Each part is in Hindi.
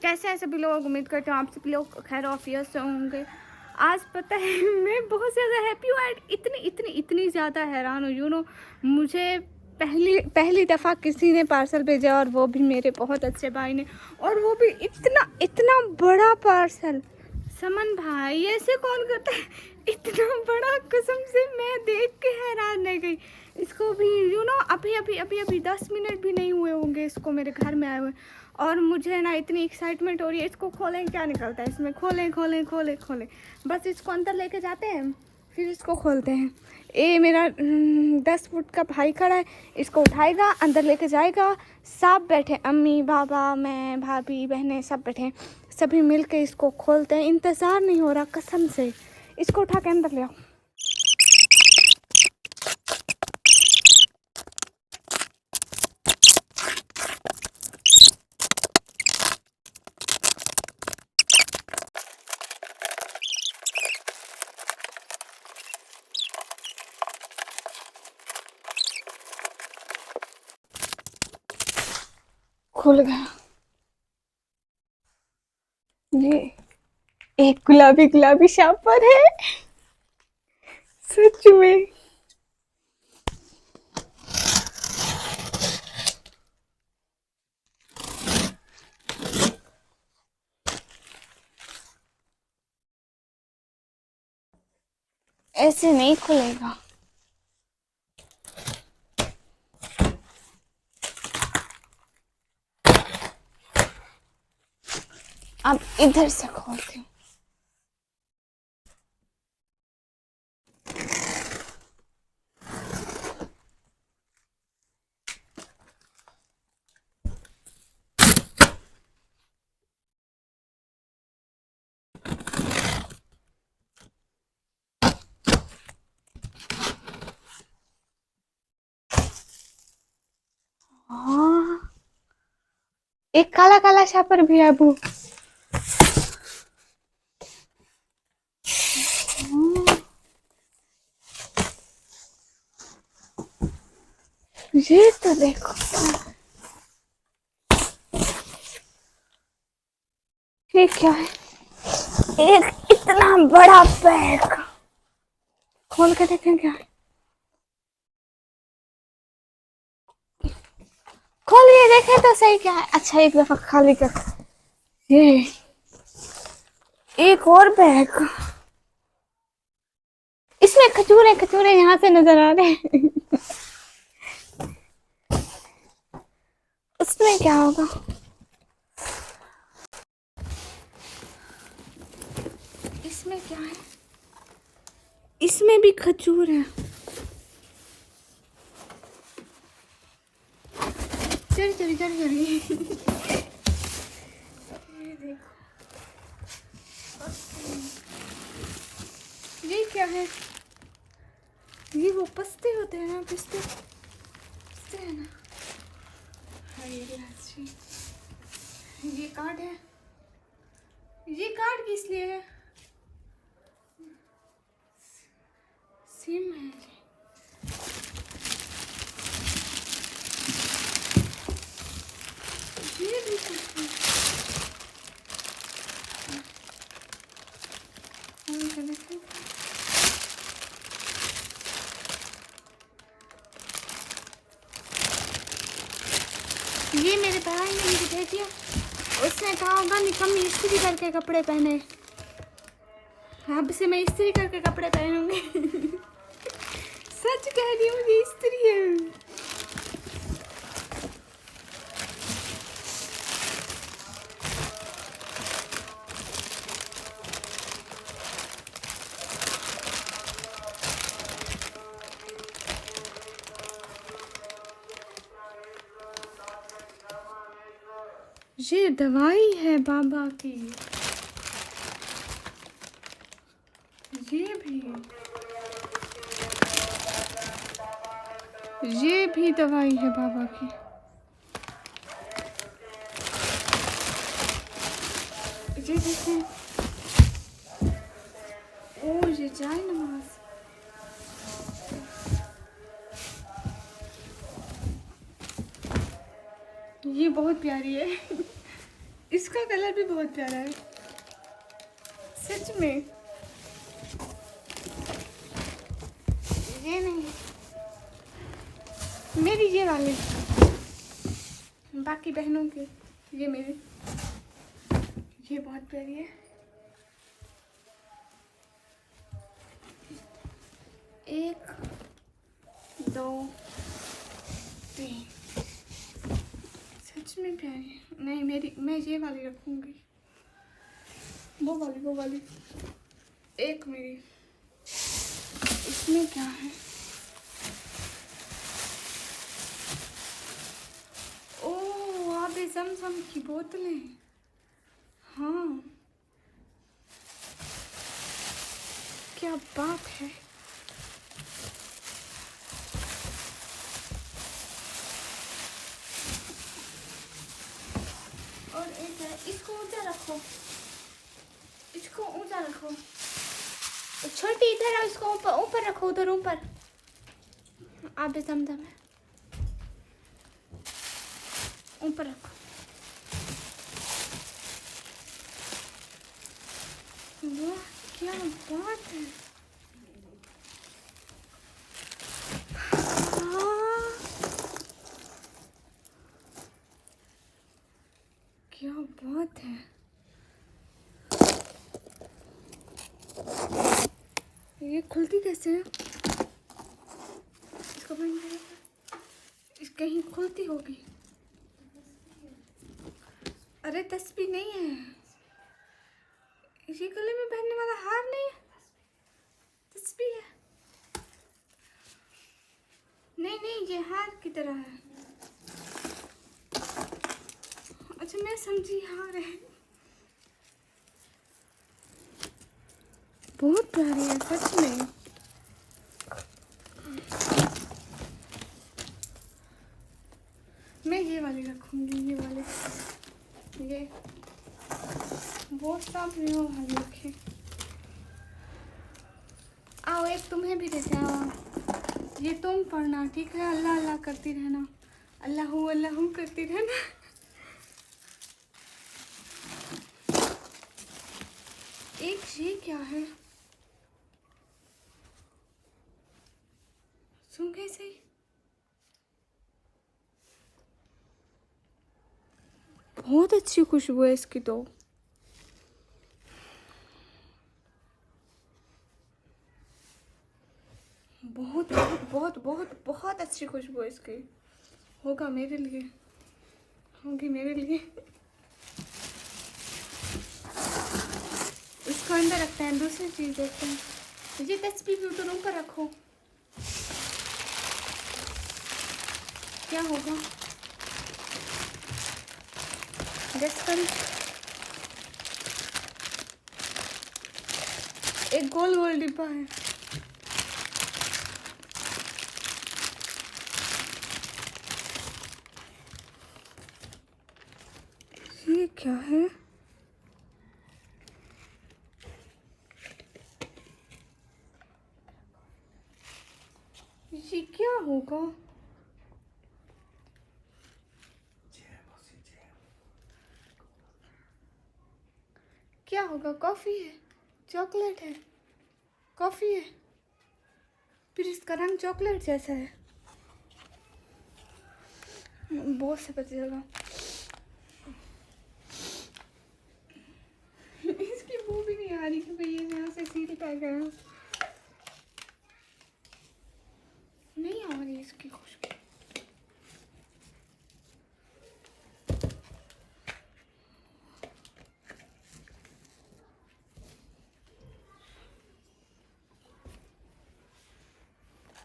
कैसे हैं सभी लोग। उम्मीद करते हूँ आप सभी लोग खैर ऑफियत से होंगे। आज पता है मैं बहुत ज़्यादा हैप्पी हूँ एंड इतनी इतनी इतनी ज़्यादा हैरान हूँ। यू नो मुझे पहली दफ़ा किसी ने पार्सल भेजा और वो भी मेरे बहुत अच्छे भाई ने, और वो भी इतना इतना बड़ा पार्सल। समन भाई ऐसे कौन करता है इतना बड़ा, कसम से मैं देख के हैरान रह गई। इसको भी अभी अभी अभी अभी 10 मिनट भी नहीं हुए होंगे इसको मेरे घर में आए हुए, और मुझे ना इतनी एक्साइटमेंट हो रही है। इसको खोलें, क्या निकलता है इसमें, खोलें खोलें खोलें खोलें। बस इसको अंदर लेके जाते हैं फिर इसको खोलते हैं। ये मेरा 10 फुट का भाई खड़ा है, इसको उठाएगा अंदर लेके जाएगा। सब बैठे, अम्मी बाबा मैं भाभी बहनें सब बैठे, सभी मिल के इसको खोलते हैं। इंतज़ार नहीं हो रहा कसम से। इसको उठा के अंदर ले आओ। खुल गया। ये एक गुलाबी गुलाबी शापर है सच में। ऐसे नहीं खुलेगा। अब इधर से खोलती हूँ। हाँ, एक काला काला शापर भी है अबू। ये तो देखो, ये क्या है, एक इतना बड़ा बैग। खोल के देखें क्या है। खोलिए देखें तो सही क्या है। अच्छा एक दफा खाली कर। ये एक और बैग, इसमें खजूरे खजूरे यहाँ से नजर आ रहे हैं। उसमें क्या होगा, इसमें क्या है, इसमें भी खजूर है। चल चल चल चल। ये देखो, ये क्या है, ये वो पस्ते होते हैं ना, पिस्ते पिस्ते है ना। हाँ ये अच्छी, ये कार्ड है। ये कार्ड किस लिए है, सिम है ये भी कुछ है। ये मेरे भाई ने मुझे दे दिया, उसने कहा होगा निकम्मी इस्त्री करके कपड़े पहने। अब से मैं इस्त्री करके कपड़े पहनूंगी। सच कह रही हूँ, ये इस्त्री है। ये दवाई है बाबा की, ये भी दवाई है बाबा की। ये देखें, ओ ये जाए नमाज। ये बहुत प्यारी है। इसका कलर भी बहुत प्यारा है सच में। ये नहीं, मेरी ये वाली, बाकी बहनों की ये मेरी, ये बहुत प्यारी है। एक, दो, तीन, सच में प्यारी है। नहीं मेरी, मैं ये वाली रखूंगी, वो वाली। एक मेरी, इसमें क्या है? ओह आबे ज़मज़म की बोतलें, हाँ क्या बात है। और एक है, इसको ऊंचा रखो, इसको ऊंचा रखो, छोटी इधर आओ, इसको ऊपर ऊपर रखो, उधर ऊपर। आबे ज़मज़म है, ऊपर रखो। वाह क्या बात है। हाँ क्या बात है। ये खुलती कैसे है? इसको बंद करो, इस कहीं खुलती होगी। अरे तस्बीह नहीं है, ये गले में पहनने वाला हार नहीं है, तस्बीह है। नहीं नहीं ये हार की तरह है। अच्छा मैं समझी हार है। बहुत प्यारी है सच में। मैं ये वाली रखूंगी, ये वाले, ये वो सब ये वाली रखे। आओ एक तुम्हें भी देते, आओ ये तुम पढ़ना ठीक है, अल्लाह अल्लाह करती रहना, अल्लाहू अल्लाहू करती रहना। एक ये क्या है, सुन कैसे, बहुत अच्छी खुशबू है इसकी तो। बहुत बहुत बहुत बहुत बहुत अच्छी खुशबू है इसकी। होगा मेरे लिए, होगी मेरे लिए। इसको अंदर रखते हैं, दूसरी चीज देखते हैं। ये तस्वीर भी उधर ऊपर रखो, क्या होगा गेस करो। एक गोल गोल डिब्बा है, ये क्या है? ये क्या होगा? क्या होगा? कॉफी है, चॉकलेट है, कॉफी है, फिर इसका रंग चॉकलेट जैसा है। बहुत से बचेगा। इसकी बू भी नहीं आ रही कि भाई ये यहाँ से सील पैक है, नहीं आ रही इसकी खुशबू।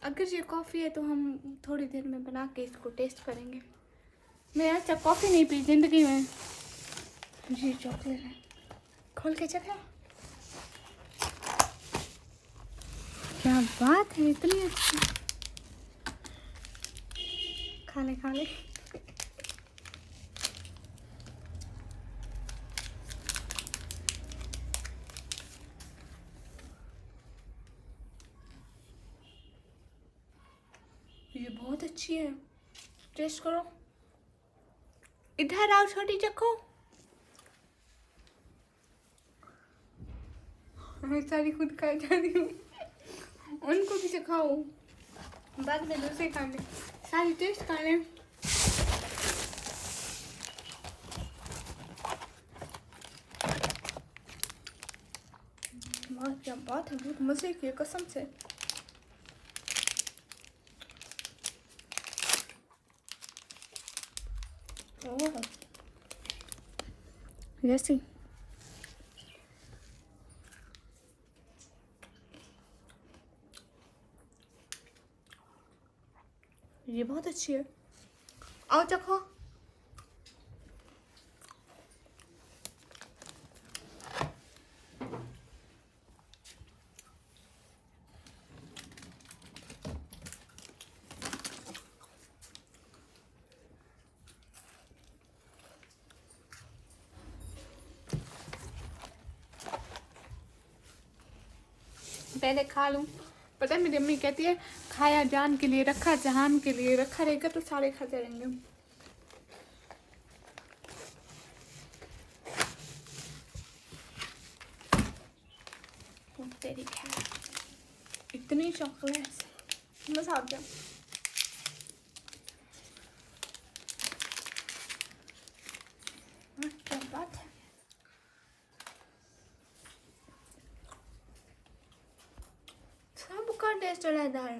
अगर ये कॉफ़ी है तो हम थोड़ी देर में बना के इसको टेस्ट करेंगे। मैं अच्छा कॉफ़ी नहीं पी ज़िंदगी में। जी चॉकलेट है, खोल के चखा, क्या बात है, इतनी अच्छी। खा ले खा ले। ये बहुत अच्छी है, टेस्ट करो। इधर आओ छोटी चखो, मैं सारी खुद खा जा रही हूँ, उनको भी सिखाओ, बाद में दूसरे खा लें, सारी टेस्ट कर लें। क्या बात है, बहुत मजे की है कसम से। ओह जैसी ये बहुत अच्छी है, आओ चखो। पहले खा लूं, पता है मेरी अम्मी कहती है खाया जान के लिए रखा जहान के लिए, रखा रहेगा तो सारे खाते रहेंगे। तेरी खैर इतनी चॉकलेट मजा आ गया। क्या बात है, सबका टेस्ट रहता है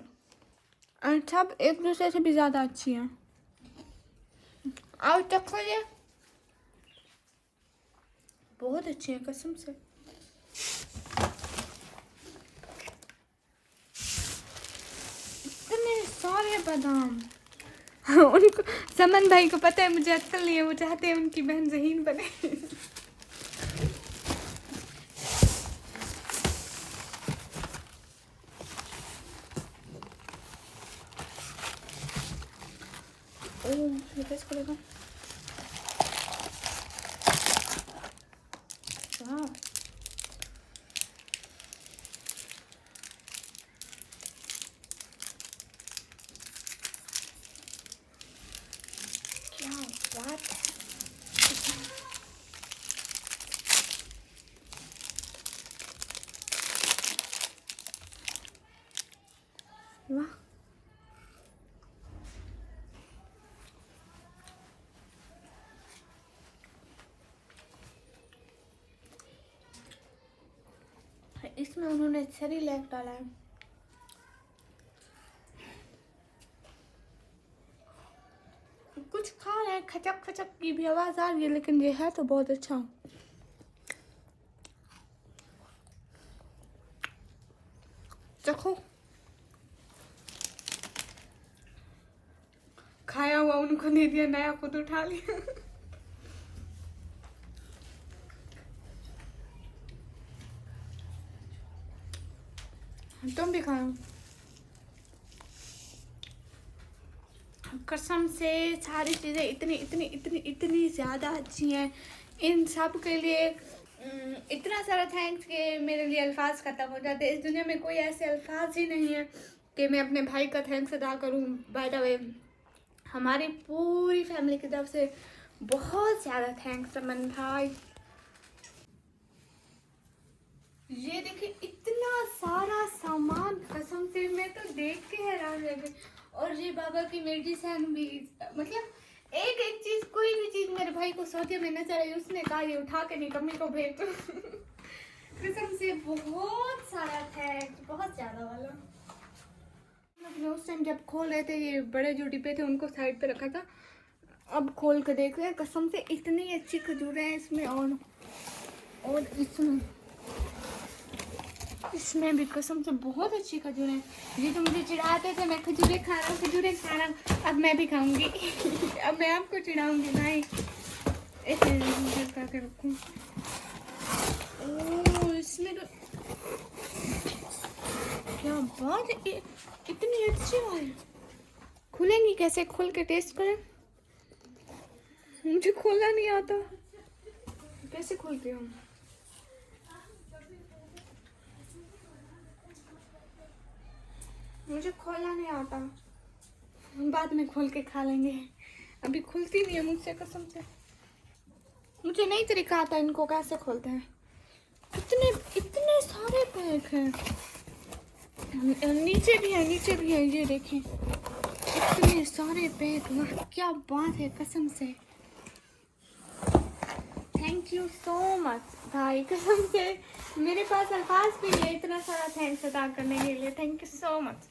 और सब एक दूसरे से भी ज्यादा अच्छी है। आओ चखो, ये बहुत अच्छी है कसम से। इतने सारे बादाम उनको, समन भाई को पता है मुझे अक्ल नहीं है, वो चाहते हैं उनकी बहन ज़हीन बने। ओह ये कैसे करेगा, वाह क्या बात है। वाह इसमें उन्होंने चेरी लैक डाला है। कुछ खा रहे हैं, खचक खचक की भी आवाज आ रही है, लेकिन ये है तो बहुत अच्छा। चखो, खाया हुआ उनको दे दिया, नया खुद उठा लिया। तुम भी खाओ, कसम से सारी चीज़ें इतनी इतनी इतनी इतनी ज़्यादा अच्छी हैं। इन सब के लिए इतना सारा थैंक्स कि मेरे लिए अल्फाज ख़त्म हो जाते। इस दुनिया में कोई ऐसे अल्फाज ही नहीं है कि मैं अपने भाई का थैंक्स अदा करूं। बाय द वे हमारी पूरी फैमिली की तरफ से बहुत ज़्यादा थैंक्स समन भाई। ये देखिए इतना सारा सामान, कसम से मैं तो देख के हैरान रह गई। और ये बाबा की मेडिसिन भी, मतलब एक एक चीज, कोई भी चीज मेरे भाई को सौदे में नजर आई, उसने कहा ये उठा के नहीं मम्मी को भेज दो। कसम से बहुत सारा थैंक्स, बहुत ज्यादा वाला। मैंने उस टाइम जब खोल रहे थे ये बड़े जो डिब्बे थे उनको साइड पे रखा था, अब खोल के देख रहे हैं। कसम से इतनी अच्छी खजूरें हैं इसमें, और इसमें भी कसम से बहुत अच्छी खजूरें हैं। ये तो मुझे चिढ़ाते थे मैं खजूरें खा रहा हूँ, खजूरें खा रहा हूँ, अब मैं भी खाऊंगी। अब मैं आपको चिढ़ाऊंगी भाई। एक मिनट करके रखूँ। ओह इसमें तो क्या बात है, इतनी अच्छी वाली खुलेंगी कैसे? खोल के टेस्ट करें, मुझे खोलना नहीं आता, कैसे खोलती हूँ? मुझे खोलना नहीं आता, बाद में खोल के खा लेंगे, अभी खुलती नहीं है मुझसे कसम से। मुझे नहीं तरीका आता इनको कैसे खोलते हैं। इतने इतने सारे सारे पैक हैं, नीचे भी है, नीचे भी है, ये देखें इतने सारे पैक। वाह क्या बात है, कसम से थैंक यू सो मच भाई, कसम से मेरे पास अल्फाज भी नहीं है इतना सारा थैंक्स अदा करने के लिए। Thank you so much.